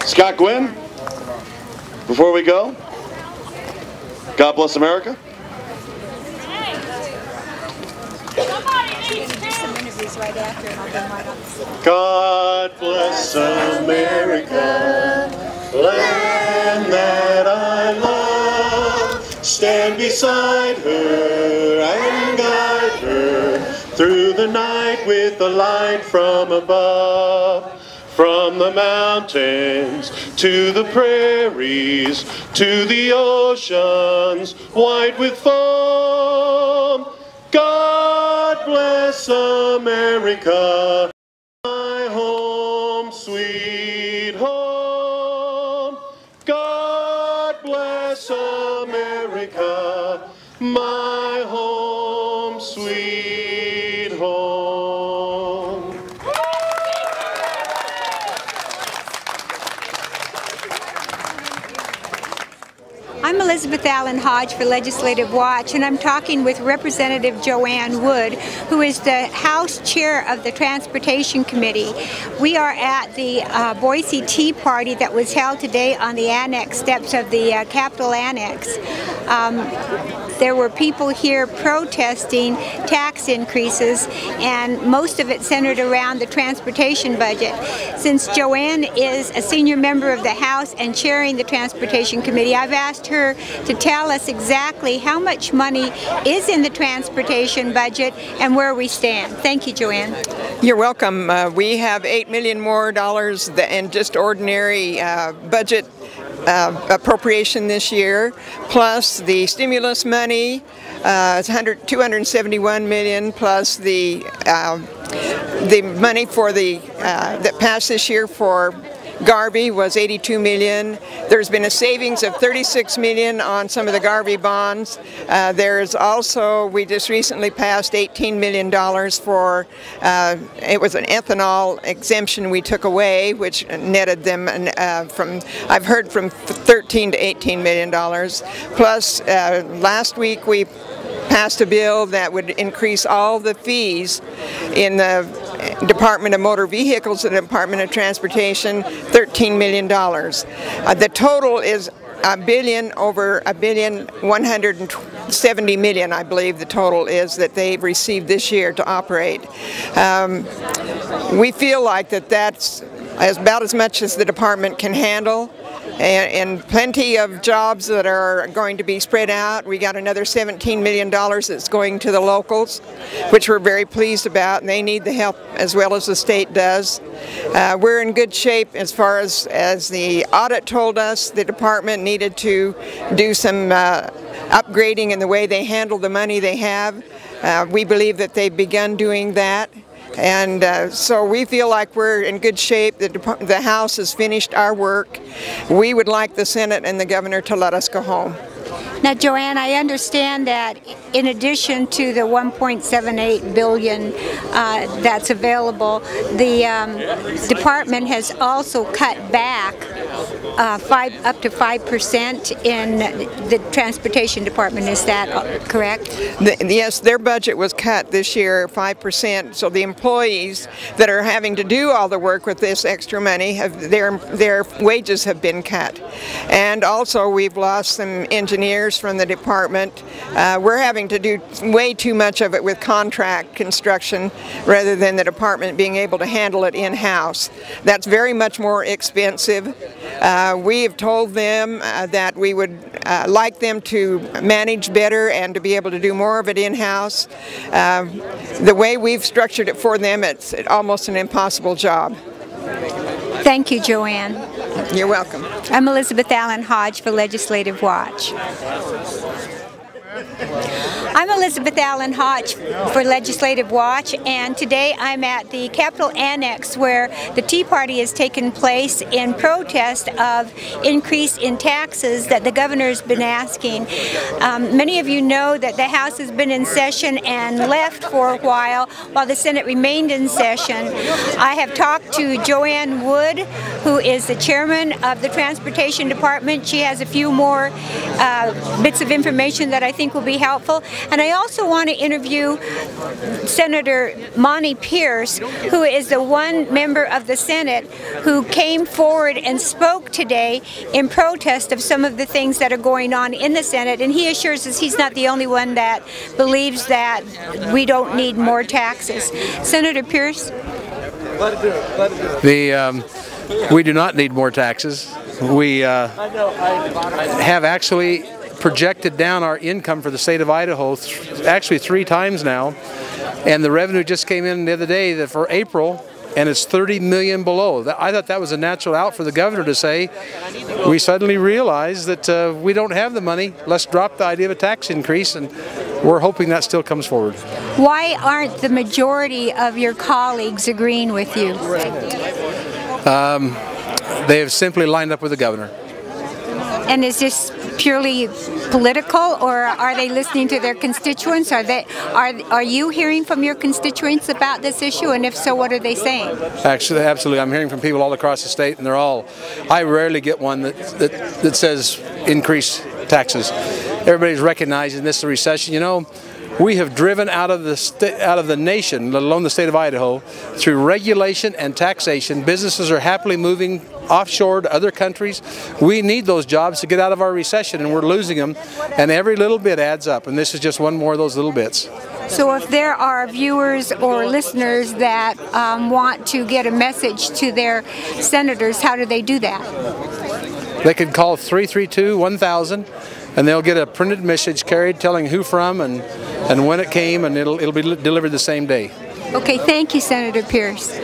Scott Gwynn, before we go, God bless America. God bless America, land that I love. Stand beside her and guide her through the night with the light from above. From the mountains to the prairies to the oceans white with foam. God bless America, my home, sweet home. God bless America, my home, sweet home. I'm Elizabeth Allen Hodge for Legislative Watch, and I'm talking with Representative Joanne Wood, who is the House Chair of the Transportation Committee. We are at the Boise Tea Party that was held today on the annex steps of the Capitol Annex. There were people here protesting tax increases, and most of it centered around the transportation budget. Since Joanne is a senior member of the House and chairing the Transportation Committee, I've asked her to tell us exactly how much money is in the transportation budget and where we stand. Thank you, Joanne. You're welcome. We have $8 million more in just ordinary budget appropriation this year, plus the stimulus money, it's $271 million, plus the money for the that passed this year for Garvey was $82 million. There's been a savings of $36 million on some of the Garvey bonds. There's also, we just recently passed $18 million for, it was an ethanol exemption we took away, which netted them from, I've heard from $13 to $18 million. Plus, last week we passed a bill that would increase all the fees in the Department of Motor Vehicles and the Department of Transportation, $13 million. The total is over $1,170 million, I believe the total is, that they've received this year to operate. We feel like that's about as much as the department can handle. And plenty of jobs that are going to be spread out. We got another $17 million that's going to the locals, which we're very pleased about, and they need the help as well as the state does. We're in good shape as far as the audit told us. The department needed to do some upgrading in the way they handle the money they have. We believe that they've begun doing that. And so we feel like we're in good shape. The House has finished our work. We would like the Senate and the governor to let us go home. Now, Joanne, I understand that in addition to the $1.78 billion that's available, the department has also cut back up to 5% in the transportation department. Is that correct? Yes, their budget was cut this year 5%. So the employees that are having to do all the work with this extra money, their wages have been cut. And also we've lost some engineers from the department. We're having to do way too much of it with contract construction rather than the department being able to handle it in-house. That's very much more expensive. We have told them that we would like them to manage better and to be able to do more of it in-house. The way we've structured it for them, it's almost an impossible job. Thank you, Joanne. You're welcome. I'm Elizabeth Allen Hodge for Legislative Watch. I'm Elizabeth Allen Hodge for Legislative Watch, and today I'm at the Capitol Annex where the Tea Party has taken place in protest of increase in taxes that the governor's been asking. Many of you know that the House has been in session and left for a while the Senate remained in session. I have talked to Joanne Wood, who is the chairman of the Transportation Department. She has a few more bits of information that I think will be helpful. And I also want to interview Senator Monty Pierce, who is the one member of the Senate who came forward and spoke today in protest of some of the things that are going on in the Senate, and he assures us he's not the only one that believes that we don't need more taxes. Senator Pierce? We do not need more taxes. We have actually projected down our income for the state of Idaho actually 3 times now, and the revenue just came in the other day that for April, and it's 30 million below. I thought that was a natural out for the governor to say, we suddenly realized that we don't have the money, let's drop the idea of a tax increase, and we're hoping that still comes forward. Why aren't the majority of your colleagues agreeing with you? They have simply lined up with the governor. And is this purely political, or are they listening to their constituents? Are you hearing from your constituents about this issue, and if so, what are they saying? Actually, absolutely. I'm hearing from people all across the state, and they're all, I rarely get one that says increase taxes. Everybody's recognizing this is a recession. You know, we have driven out of the nation, let alone the state of Idaho, through regulation and taxation. Businesses are happily moving offshore to other countries. We need those jobs to get out of our recession, and we're losing them, and every little bit adds up, and this is just one more of those little bits. So if there are viewers or listeners that want to get a message to their senators, how do they do that? They can call 332-1000, and they'll get a printed message carried telling who from and when it came, and it'll be delivered the same day. Okay, thank you, Senator Pierce.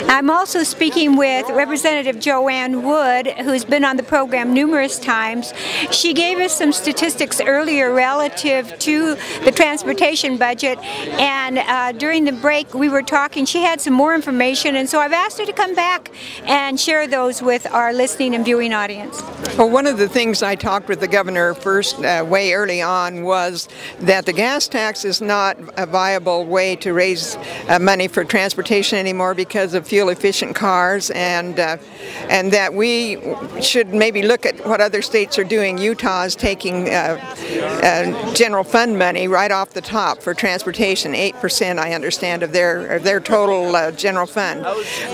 I'm also speaking with Representative Joanne Wood, who's been on the program numerous times. She gave us some statistics earlier relative to the transportation budget, and during the break we were talking. She had some more information, and so I've asked her to come back and share those with our listening and viewing audience. Well, one of the things I talked with the governor first way early on was that the gas tax is not a viable way to raise money for transportation anymore because of fuel-efficient cars, and that we should maybe look at what other states are doing. Utah is taking general fund money right off the top for transportation, 8% I understand of their total general fund.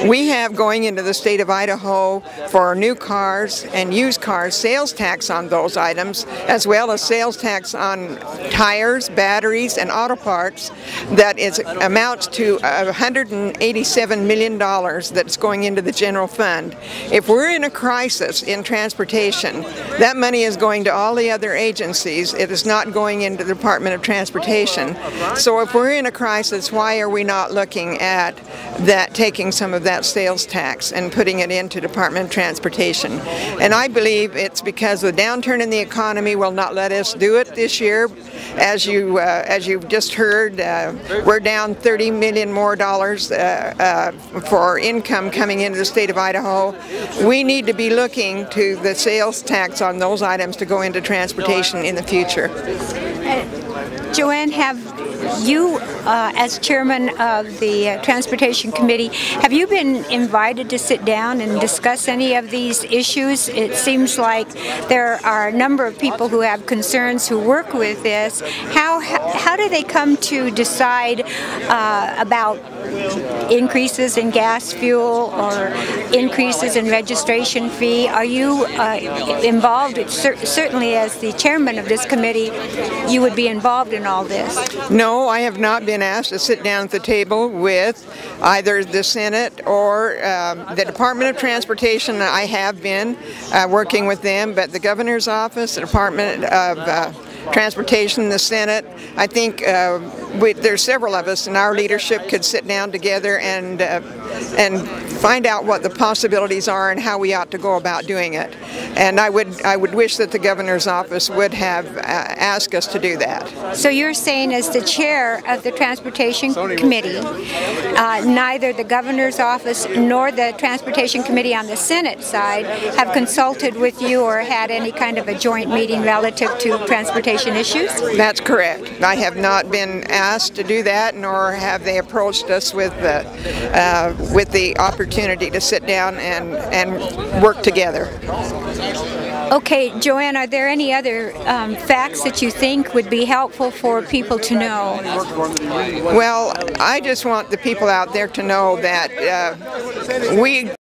We have, going into the state of Idaho, for new cars and used cars, sales tax on those items, as well as sales tax on tires, batteries, and auto parts that amounts to $187 million that's going into the general fund. If we're in a crisis in transportation, that money is going to all the other agencies. It is not going into the Department of Transportation. So if we're in a crisis, why are we not looking at that, taking some of that sales tax and putting it into Department of Transportation? And I believe it's because the downturn in the economy will not let us do it this year. As you've just heard, we're down $30 million more for income coming into the state of Idaho. We need to be looking to the sales tax on those items to go into transportation in the future. Joanne, have you, as chairman of the Transportation Committee, have you been invited to sit down and discuss any of these issues? It seems like there are a number of people who have concerns who work with this. How do they come to decide about increases in gas fuel or increases in registration fee? Are you involved? Certainly as the chairman of this committee, you would be involved in all this. No, I have not been asked to sit down at the table with either the Senate or the Department of Transportation. I have been working with them, but the governor's office, the Department of Transportation, the Senate, I think there's several of us in our leadership could sit down together and find out what the possibilities are and how we ought to go about doing it. And I would wish that the governor's office would have asked us to do that. So you're saying, as the chair of the Transportation Committee, neither the governor's office nor the Transportation Committee on the Senate side have consulted with you or had any kind of a joint meeting relative to transportation issues? That's correct. I have not been asked to do that, nor have they approached us with the opportunity to sit down and work together. Okay, Joanne, are there any other facts that you think would be helpful for people to know? Well, I just want the people out there to know that we